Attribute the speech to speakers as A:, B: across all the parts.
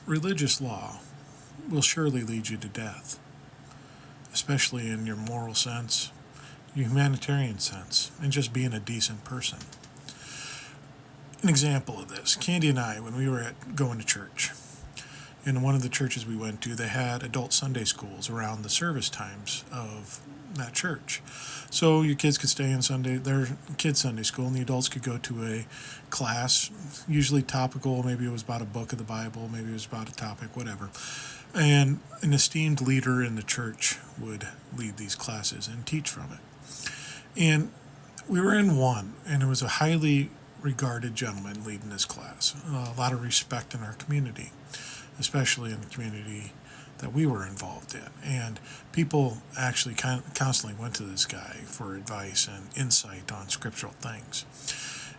A: Religious law will surely lead you to death, especially in your moral sense, your humanitarian sense, and just being a decent person. An example of this, Candy and I, when we were going to church, in one of the churches we went to, they had adult Sunday schools around the service times of that church. So your kids could stay in their kids' Sunday school, and the adults could go to a class, usually topical. Maybe it was about a book of the Bible, maybe it was about a topic, whatever. And an esteemed leader in the church would lead these classes and teach from it. And we were in one, and it was a highly regarded gentleman leading this class. A lot of respect in our community, especially in the community that we were involved in. And people actually constantly went to this guy for advice and insight on scriptural things.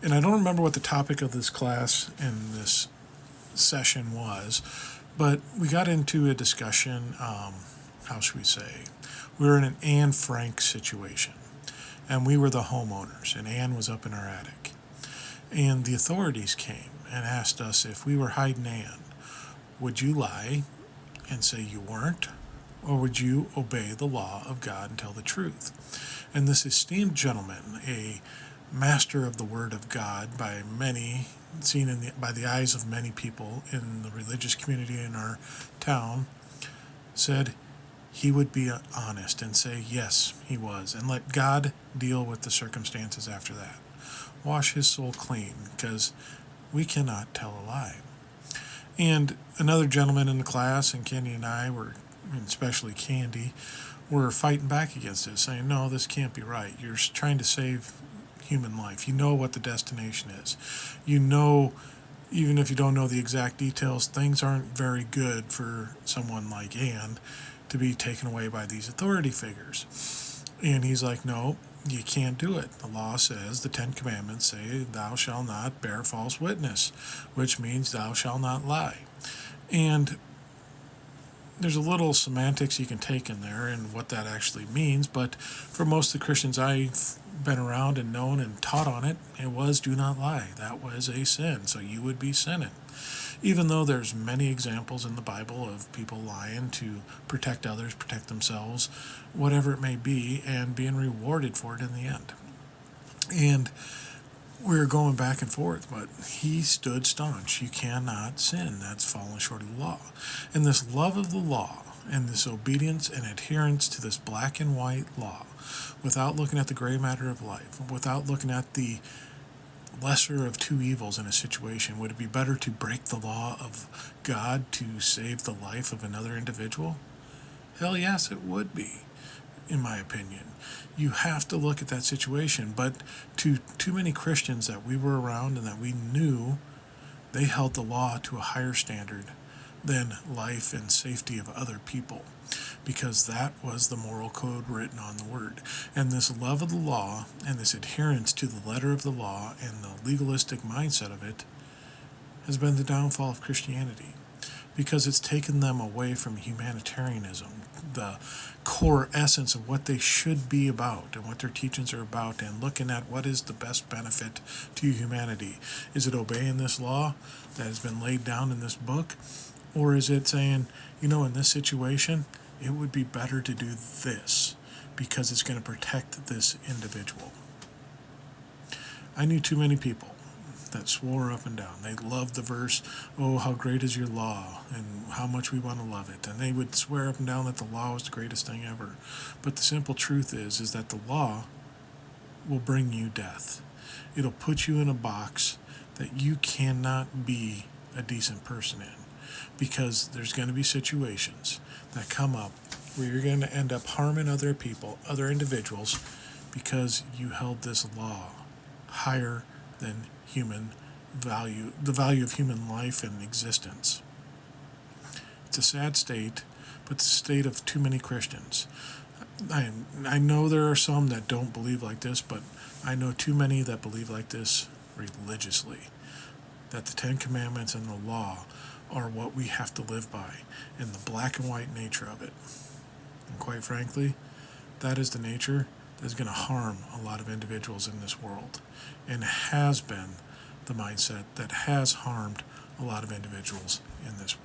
A: And I don't remember what the topic of this class in this session was, but we got into a discussion, how should we say, we were in an Anne Frank situation, and we were the homeowners, and Anne was up in our attic. And the authorities came and asked us if we were hiding Anne, would you lie and say you weren't, or would you obey the law of God and tell the truth? And this esteemed gentleman, a master of the Word of God by many, seen by the eyes of many people in the religious community in our town, said he would be honest and say yes, he was, and let God deal with the circumstances after that. Wash his soul clean, because we cannot tell a lie. And another gentleman in the class, and Candy and I were, especially Candy, were fighting back against it, saying, no, this can't be right. You're trying to save human life. You know what the destination is. You know, even if you don't know the exact details, things aren't very good for someone like Anne to be taken away by these authority figures. And he's like, no, you can't do it. The law says, the Ten Commandments say, thou shalt not bear false witness, which means thou shalt not lie. And there's a little semantics you can take in there and what that actually means, but for most of the Christians I've been around and known and taught on it, it was do not lie. That was a sin, so you would be sinning. Even though there's many examples in the Bible of people lying to protect others, protect themselves, whatever it may be, and being rewarded for it in the end. And we were going back and forth, but he stood staunch. You cannot sin. That's falling short of the law. And this love of the law and this obedience and adherence to this black and white law, without looking at the gray matter of life, without looking at the lesser of two evils in a situation, would it be better to break the law of God to save the life of another individual? Hell yes, it would be, in my opinion. You have to look at that situation, but to too many Christians that we were around and that we knew, they held the law to a higher standard than life and safety of other people, because that was the moral code written on the Word. And this love of the law and this adherence to the letter of the law and the legalistic mindset of it has been the downfall of Christianity, because it's taken them away from humanitarianism, the core essence of what they should be about and what their teachings are about, and looking at what is the best benefit to humanity. Is it obeying this law that has been laid down in this book? Or is it saying, in this situation, it would be better to do this because it's going to protect this individual? I knew too many people that swore up and down. They loved the verse, oh, how great is your law, and how much we want to love it. And they would swear up and down that the law was the greatest thing ever. But the simple truth is that the law will bring you death. It'll put you in a box that you cannot be a decent person in, because there's going to be situations that come up where you're going to end up harming other people, other individuals, because you held this law higher than human value, the value of human life and existence. It's a sad state, but it's the state of too many Christians. I know there are some that don't believe like this, but I know too many that believe like this religiously, that the Ten Commandments and the law are what we have to live by, and the black and white nature of it. And quite frankly, that is the nature that's going to harm a lot of individuals in this world, and has been the mindset that has harmed a lot of individuals in this world.